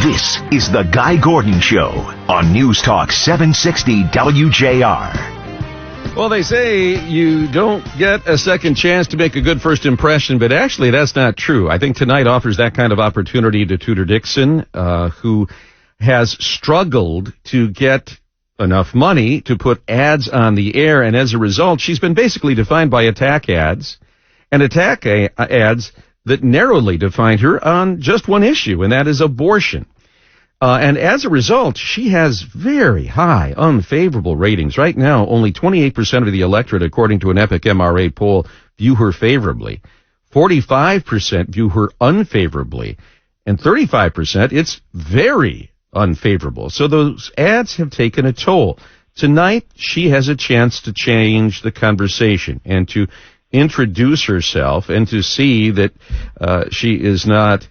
This is the Guy Gordon Show on News Talk 760 WJR. Well, they say you don't get a second chance to make a good first impression, but actually that's not true. I think tonight offers that kind of opportunity to Tudor Dixon, who has struggled to get enough money to put ads on the air, and as a result, she's been basically defined by attack ads, and attack ads that narrowly defined her on just one issue, and that is abortion. And as a result, she has very high unfavorable ratings. Right now, only 28% of the electorate, according to an Epic MRA poll, view her favorably. 45% view her unfavorably. And 35%, it's very unfavorable. So those ads have taken a toll. Tonight, she has a chance to change the conversation and to introduce herself and to see that she is not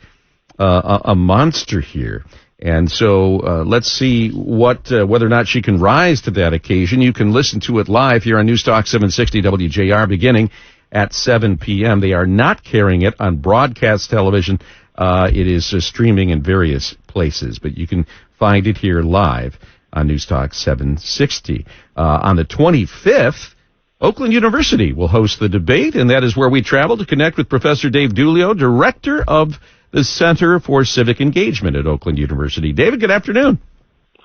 a monster here. And so let's see whether or not she can rise to that occasion. You can listen to it live here on News Talk 760 WJR beginning at 7 p.m. They are not carrying it on broadcast television. It is streaming in various places, but you can find it here live on News Talk 760. On the 25th, Oakland University will host the debate, and that is where we travel to connect with Professor Dave Dulio, director of the Center for Civic Engagement at Oakland University. David, good afternoon.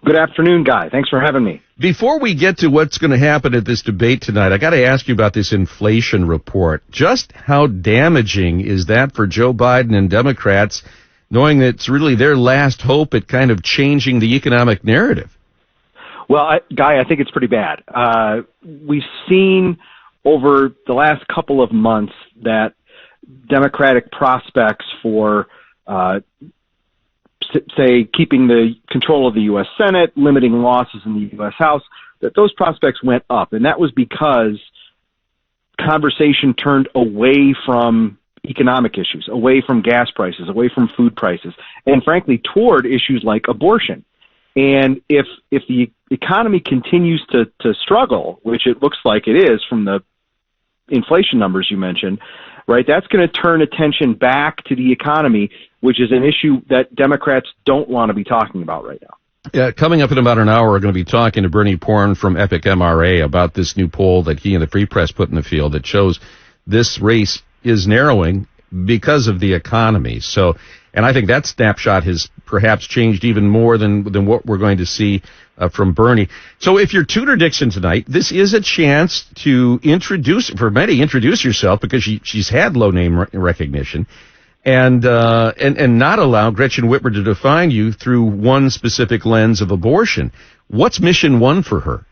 Good afternoon, Guy. Thanks for having me. Before we get to what's going to happen at this debate tonight, I got to ask you about this inflation report. Just how damaging is that for Joe Biden and Democrats, knowing that it's really their last hope at kind of changing the economic narrative? Well, Guy, I think it's pretty bad. We've seen over the last couple of months that Democratic prospects for, say, keeping the control of the U.S. Senate, limiting losses in the U.S. House, that those prospects went up. And that was because conversation turned away from economic issues, away from gas prices, away from food prices, and frankly, toward issues like abortion. And if the economy continues to struggle, which it looks like it is from the inflation numbers you mentioned, right, that's going to turn attention back to the economy, which is an issue that Democrats don't want to be talking about right now. Yeah, coming up in about an hour, we're going to be talking to Bernie Porn from Epic MRA about this new poll that he and the Free Press put in the field that shows this race is narrowing because of the economy. So, and I think that snapshot has perhaps changed even more than what we're going to see from Bernie. So if you're Tudor Dixon tonight, this is a chance to introduce yourself, because she's had low name recognition, and not allow Gretchen Whitmer to define you through one specific lens of abortion. What's mission one for her?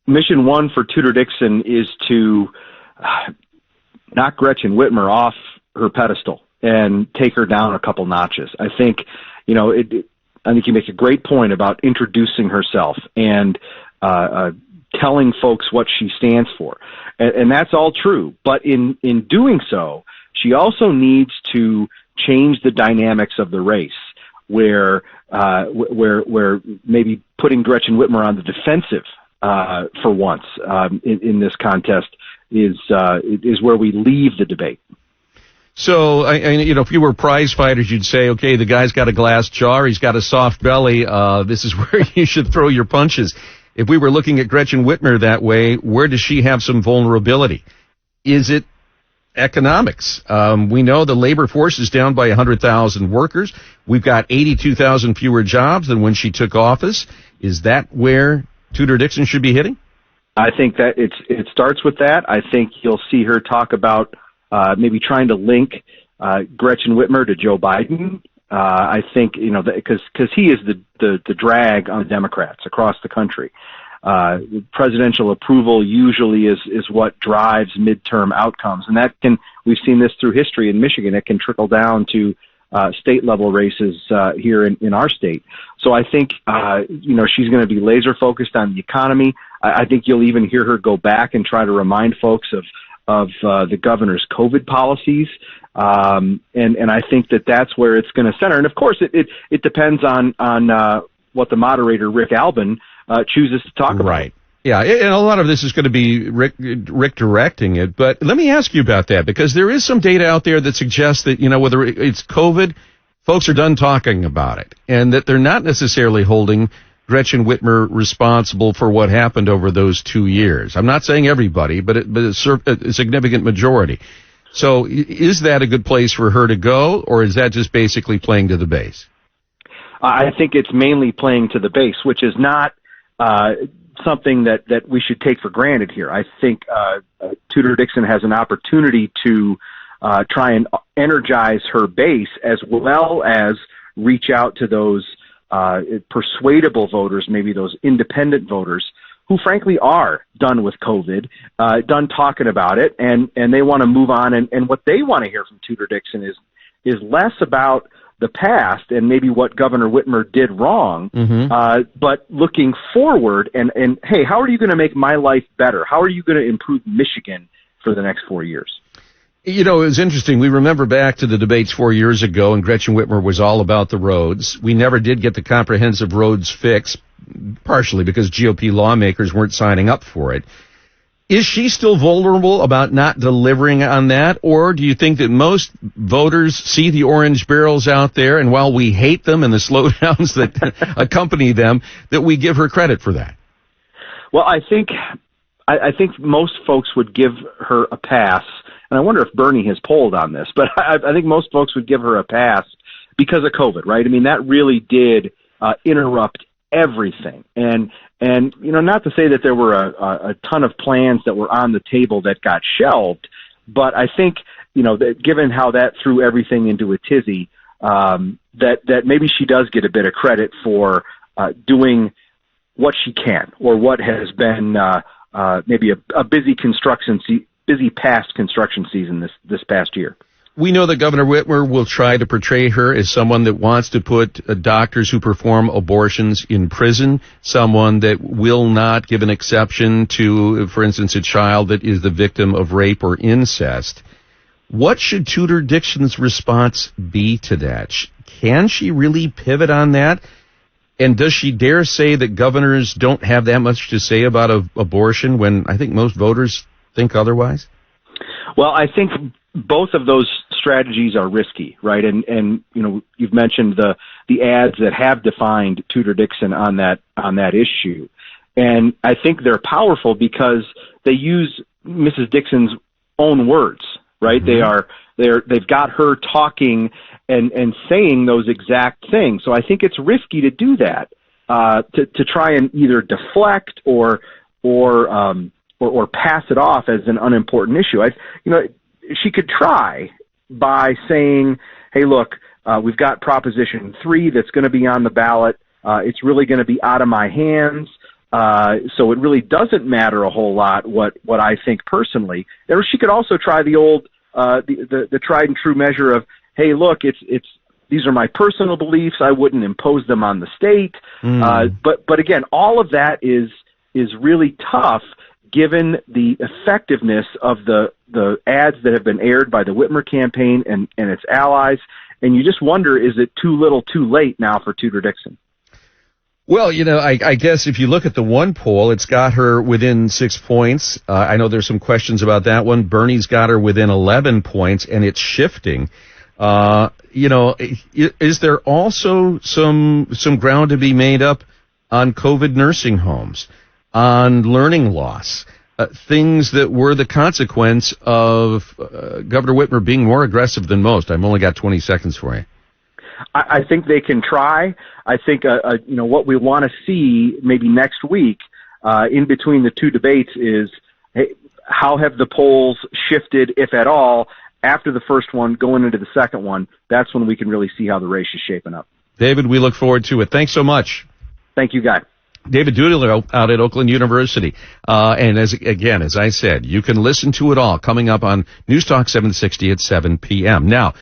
Mission one for Tudor Dixon is to knock Gretchen Whitmer off her pedestal and take her down a couple notches. I think, I think you make a great point about introducing herself and telling folks what she stands for. And that's all true. But in doing so, she also needs to change the dynamics of the race, where maybe putting Gretchen Whitmer on the defensive for once in this contest is where we leave the debate. So, if you were prize fighters, you'd say, okay, the guy's got a glass jaw, he's got a soft belly, this is where you should throw your punches. If we were looking at Gretchen Whitmer that way, where does she have some vulnerability? Is it economics? We know the labor force is down by 100,000 workers. We've got 82,000 fewer jobs than when she took office. Is that where Tudor Dixon should be hitting? I think that it starts with that. I think you'll see her talk about maybe trying to link Gretchen Whitmer to Joe Biden. I think, because he is the drag on Democrats across the country. Presidential approval usually is what drives midterm outcomes. And we've seen this through history in Michigan. It can trickle down to state level races here in our state. So I think, she's going to be laser focused on the economy. I think you'll even hear her go back and try to remind folks of the governor's COVID policies. And I think that's where it's going to center. And of course, it depends on what the moderator, Rick Albin, chooses to talk about. Right. Yeah, and a lot of this is going to be Rick directing it. But let me ask you about that, because there is some data out there that suggests that, whether it's COVID, folks are done talking about it, and that they're not necessarily holding Gretchen Whitmer responsible for what happened over those 2 years. I'm not saying everybody, but a significant majority. So is that a good place for her to go, or is that just basically playing to the base? I think it's mainly playing to the base, which is not something that we should take for granted here. I think Tudor Dixon has an opportunity to try and energize her base as well as reach out to those persuadable voters, maybe those independent voters who frankly are done with COVID, done talking about it, and they want to move on. And what they want to hear from Tudor Dixon is less about the past and maybe what Governor Whitmer did wrong, but looking forward and hey, how are you going to make my life better? How are you going to improve Michigan for the next 4 years? You know, it was interesting. We remember back to the debates 4 years ago, and Gretchen Whitmer was all about the roads. We never did get the comprehensive roads fix, partially because GOP lawmakers weren't signing up for it. Is she still vulnerable about not delivering on that, or do you think that most voters see the orange barrels out there, and while we hate them and the slowdowns that accompany them, that we give her credit for that? Well, I think most folks would give her a pass. And I wonder if Bernie has polled on this, but I think most folks would give her a pass because of COVID, right? I mean, that really did interrupt everything. And you know, not to say that there were a ton of plans that were on the table that got shelved, but I think, you know, that given how that threw everything into a tizzy, that maybe she does get a bit of credit for doing what she can, or what has been maybe a busy past construction season this past year. We know that Governor Whitmer will try to portray her as someone that wants to put doctors who perform abortions in prison, someone that will not give an exception to, for instance, a child that is the victim of rape or incest. What should Tudor Dixon's response be to that? Can she really pivot on that? And does she dare say that governors don't have that much to say about abortion when I think most voters think otherwise? Well, I think both of those strategies are risky, right? And you know, you've mentioned the ads that have defined Tudor Dixon on that issue, and I think they're powerful because they use Mrs. Dixon's own words, right? They've got her talking and saying those exact things. So I think it's risky to do that, to try and either deflect or pass it off as an unimportant issue. She could try by saying, hey, look, we've got Proposition 3 that's going to be on the ballot. It's really going to be out of my hands. So it really doesn't matter a whole lot what I think personally. Or she could also try the old, the tried and true measure of, hey, look, these are my personal beliefs. I wouldn't impose them on the state. But again, all of that is really tough given the effectiveness of the ads that have been aired by the Whitmer campaign and its allies. And you just wonder, is it too little too late now for Tudor Dixon? Well, you know, I guess if you look at the one poll, it's got her within 6 points. I know there's some questions about that one. Bernie's got her within 11 points, and it's shifting. You know, is there also some ground to be made up on COVID nursing homes, on learning loss, things that were the consequence of Governor Whitmer being more aggressive than most? I've only got 20 seconds for you. I think they can try. I think, what we want to see maybe next week in between the two debates is, hey, how have the polls shifted, if at all, after the first one, going into the second one? That's when we can really see how the race is shaping up. David, we look forward to it. Thanks so much. Thank you, Guy. David Doolittle out at Oakland University. And as I said, you can listen to it all coming up on News Talk 760 at 7 p.m. Now,